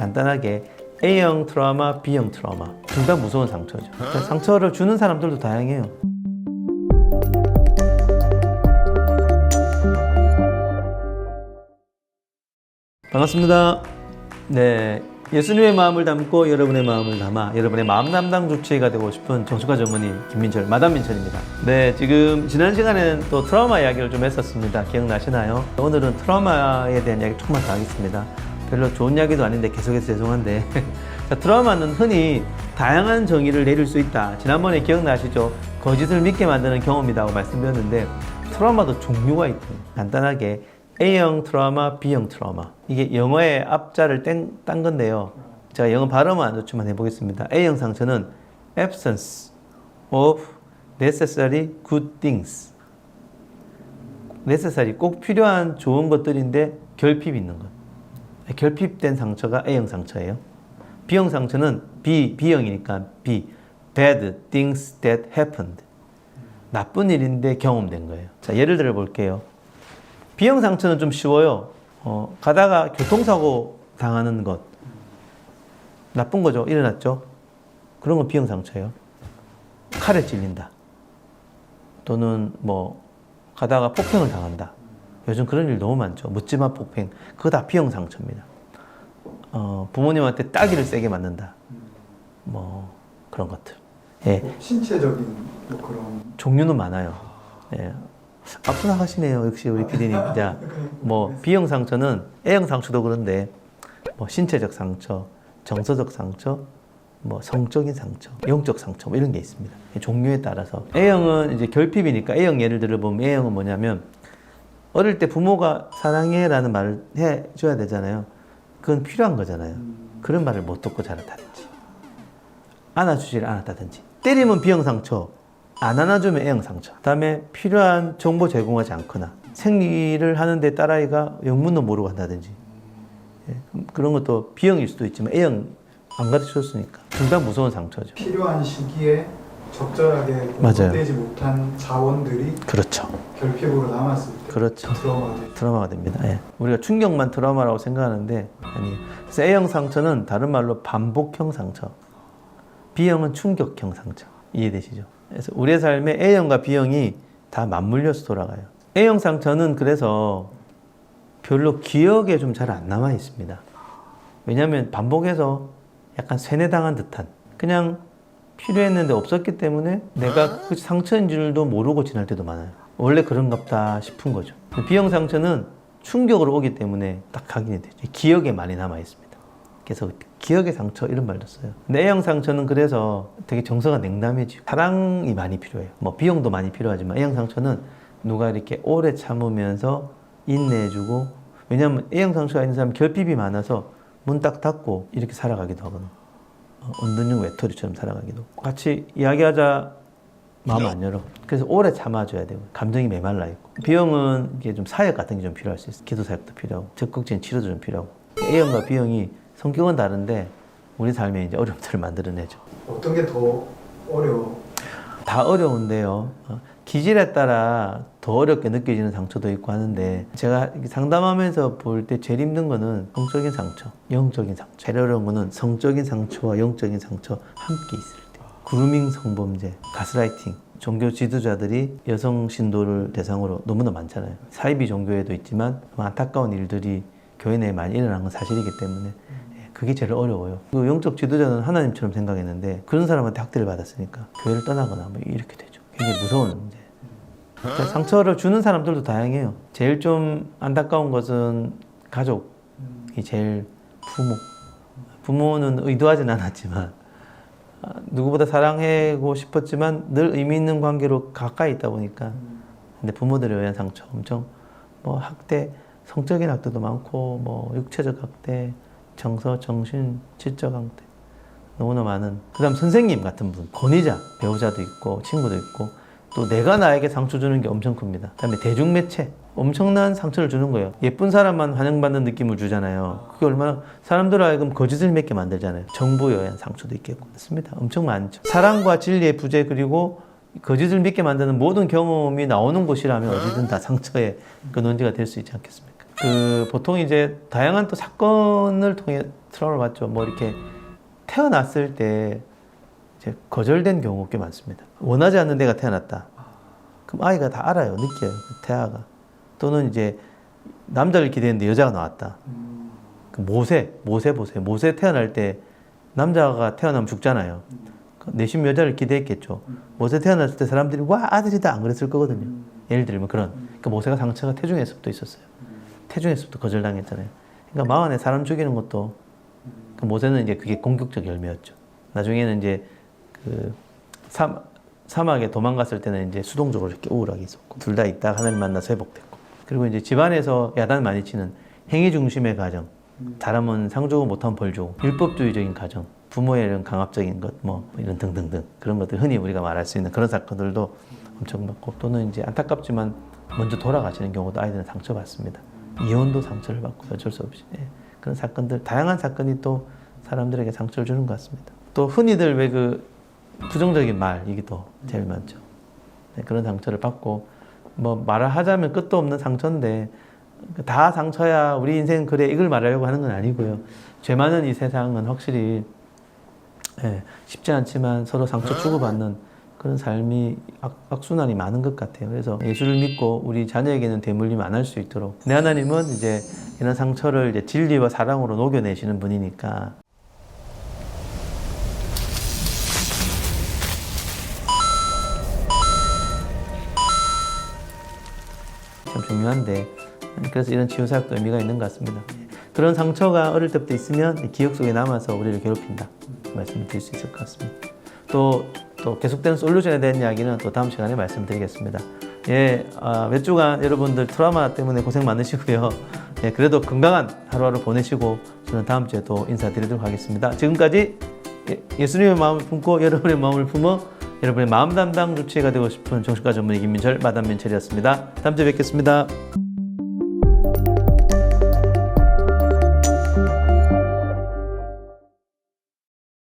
간단하게 A형 트라우마, B형 트라우마 둘 다 무서운 상처죠. 상처를 주는 사람들도 다양해요. 반갑습니다. 네, 예수님의 마음을 담고 여러분의 마음을 담아 여러분의 마음 담당 주치의가 되고 싶은 정신과 전문의 김민철, 마담 민철입니다. 네, 지금 지난 시간에는 또 트라우마 이야기를 좀 했었습니다. 기억나시나요? 오늘은 트라우마에 대한 이야기 조금만 더 하겠습니다. 별로 좋은 이야기도 아닌데 계속해서 죄송한데 자, 트라우마는 흔히 다양한 정의를 내릴 수 있다. 지난번에 기억나시죠? 거짓을 믿게 만드는 경험이라고 말씀드렸는데 트라우마도 종류가 있다. 간단하게 A형 트라우마, B형 트라우마. 이게 영어의 앞자를 딴 건데요. 제가 영어 발음은 안 좋지만 해보겠습니다. A형 상처는 absence of necessary good things. necessary, 꼭 필요한 좋은 것들인데 결핍이 있는 것. 결핍된 상처가 A형 상처예요. B형 상처는 B형이니까 B. bad things that happened. 나쁜 일인데 경험된 거예요. 자, 예를 들어 볼게요. B형 상처는 좀 쉬워요. 가다가 교통사고 당하는 것. 나쁜 거죠. 일어났죠. 그런 건 B형 상처예요. 칼에 찔린다. 또는 뭐 가다가 폭행을 당한다. 요즘 그런 일 너무 많죠. 묻지마 폭행. 그거 다 B형 상처입니다. 부모님한테 따기를 세게 맞는다. 뭐 그런 것들. 예. 신체적인 그런 종류는 많아요. 예. 앞서 나가시네요. 역시 우리 PD님. 자, 뭐 B형 상처는 A형 상처도 그런데 뭐 신체적 상처, 정서적 상처, 뭐 성적인 상처, 영적 상처 뭐 이런 게 있습니다. 종류에 따라서 A형은 이제 결핍이니까 A형 예를 들어보면 A형은 뭐냐면 어릴 때 부모가 사랑해라는 말을 해줘야 되잖아요. 그건 필요한 거잖아요. 그런 말을 못 듣고 자랐다든지 안아주지를 않았다든지 때리면 B형 상처, 안 안아주면 A형 상처. 그다음에 필요한 정보 제공하지 않거나 생리를 하는데 딸아이가 영문도 모르고 한다든지 그런 것도 B형일 수도 있지만 A형 안 가르쳐줬으니까 둘 다 무서운 상처죠. 필요한 시기에 적절하게 공급되지 못한 자원들이 그렇죠. 결핍으로 남았을 때 그렇죠. 트라우마가 트라우마가 됩니다. 예. 우리가 충격만 트라우마라고 생각하는데 아니에요. 그래서 A형 상처는 다른 말로 반복형 상처, B형은 충격형 상처. 이해되시죠? 그래서 우리의 삶에 A형과 B형이 다 맞물려서 돌아가요. A형 상처는 그래서 별로 기억에 좀 잘 안 남아 있습니다. 왜냐하면 반복해서 약간 세뇌당한 듯한 그냥 필요했는데 없었기 때문에 내가 그 상처인 줄도 모르고 지날 때도 많아요. 원래 그런갑다 싶은 거죠. B형 상처는 충격으로 오기 때문에 딱 각인이 되죠. 기억에 많이 남아 있습니다. 그래서 기억의 상처 이런 말도 써요. 근데 A형 상처는 그래서 되게 정서가 냉담해지고 사랑이 많이 필요해요. 뭐 B형도 많이 필요하지만 A형 상처는 누가 이렇게 오래 참으면서 인내해주고, 왜냐하면 A형 상처가 있는 사람은 결핍이 많아서 문 딱 닫고 이렇게 살아가기도 하거든요. 은둔형 외톨이처럼 살아가기도. 같이 이야기하자 마음 안 열어. 그래서 오래 참아줘야 되고 감정이 메말라 있고. B형은 이게 좀 사역 같은 게 좀 필요할 수 있어요. 기도 사역도 필요하고 적극적인 치료도 좀 필요하고. A형과 B형이 성격은 다른데 우리 삶에 이제 어려움들을 만들어내죠. 어떤 게 더 어려워? 다 어려운데요. 기질에 따라 더 어렵게 느껴지는 상처도 있고 하는데 제가 상담하면서 볼 때 제일 힘든 거는 성적인 상처, 영적인 상처. 제일 어려운 거는 성적인 상처와 영적인 상처 함께 있을 때. 그루밍 성범죄, 가스라이팅. 종교 지도자들이 여성 신도를 대상으로 너무나 많잖아요. 사이비 종교에도 있지만 안타까운 일들이 교회 내에 많이 일어난 건 사실이기 때문에 그게 제일 어려워요. 그 영적 지도자는 하나님처럼 생각했는데 그런 사람한테 학대를 받았으니까 교회를 떠나거나 뭐 이렇게 되죠. 굉장히 무서운 문제. 상처를 주는 사람들도 다양해요. 제일 좀 안타까운 것은 가족이 제일 부모는 의도하진 않았지만 누구보다 사랑하고 싶었지만 늘 의미 있는 관계로 가까이 있다 보니까 근데 부모들에 의한 상처 엄청 뭐 학대, 성적인 학대도 많고 뭐 육체적 학대, 정서, 정신, 지적 학대 너무나 많은. 그 다음 선생님 같은 분, 권위자, 배우자도 있고 친구도 있고 또 내가 나에게 상처 주는 게 엄청 큽니다. 그 다음에 대중매체 엄청난 상처를 주는 거예요. 예쁜 사람만 환영받는 느낌을 주잖아요. 그게 얼마나 사람들 하여금 거짓을 맺게 만들잖아요. 정보에 의한 상처도 있겠고 그렇습니다. 엄청 많죠. 사랑과 진리의 부재 그리고 거짓을 믿게 만드는 모든 경험이 나오는 곳이라면 어디든 다 상처의 그 논지가 될 수 있지 않겠습니까? 보통 이제 다양한 또 사건을 통해 트라우마를 받죠. 뭐 이렇게 태어났을 때 이제 거절된 경우가 꽤 많습니다. 원하지 않는 데가 태어났다. 그럼 아이가 다 알아요. 느껴요. 그 태아가. 또는 이제 남자를 기대했는데 여자가 나왔다. 그 모세 보세요. 모세 태어날 때 남자가 태어나면 죽잖아요. 내심 여자를 기대했겠죠. 모세 태어났을 때 사람들이 와 아들이다 안 그랬을 거거든요. 예를 들면 그런. 그러니까 모세가 상처가 태중에서부터 있었어요. 태중에서부터 거절당했잖아요. 그러니까 마흔에 사람 죽이는 것도 그 모세는 이제 그게 공격적 열매였죠. 나중에는 이제 그 사막에 도망갔을 때는 이제 수동적으로 이렇게 우울하게 있었고 둘 다 있다가 하나님 만나서 회복됐고 그리고 이제 집안에서 야단 많이 치는 행위 중심의 가정 잘하면 상 주고 못하면 벌 주고 율법주의적인 가정 부모의 이런 강압적인 것 뭐 이런 등등등 그런 것들 흔히 우리가 말할 수 있는 그런 사건들도 엄청 많고 또는 이제 안타깝지만 먼저 돌아가시는 경우도 아이들은 상처받습니다. 이혼도 상처를 받고 어쩔 수 없이 그런 사건들 다양한 사건이 또 사람들에게 상처를 주는 것 같습니다. 또 흔히들 왜 그 부정적인 말 이기도 제일 많죠. 그런 상처를 받고 뭐 말을 하자면 끝도 없는 상처인데 다 상처야 우리 인생은 그래 이걸 말하려고 하는 건 아니고요. 죄 많은 이 세상은 확실히 쉽지 않지만 서로 상처 주고받는 그런 삶이 악순환이 많은 것 같아요. 그래서 예수를 믿고 우리 자녀에게는 대물림 안 할 수 있도록 내 하나님은 이제 이런 상처를 이제 진리와 사랑으로 녹여내시는 분이니까 참 중요한데 그래서 이런 치유사역도 의미가 있는 것 같습니다. 그런 상처가 어릴 때부터 있으면 기억 속에 남아서 우리를 괴롭힌다 말씀을 드릴 수 있을 것 같습니다. 또 계속되는 솔루션에 대한 이야기는 또 다음 시간에 말씀드리겠습니다. 몇 주간 여러분들 트라우마 때문에 고생 많으시고요. 그래도 건강한 하루하루 보내시고 저는 다음 주에 또 인사드리도록 하겠습니다. 지금까지 예수님의 마음을 품고 여러분의 마음을 품어 여러분의 마음 담당 주치의가 되고 싶은 정신과 전문의 김민철 마담 민철이었습니다. 다음 주에 뵙겠습니다.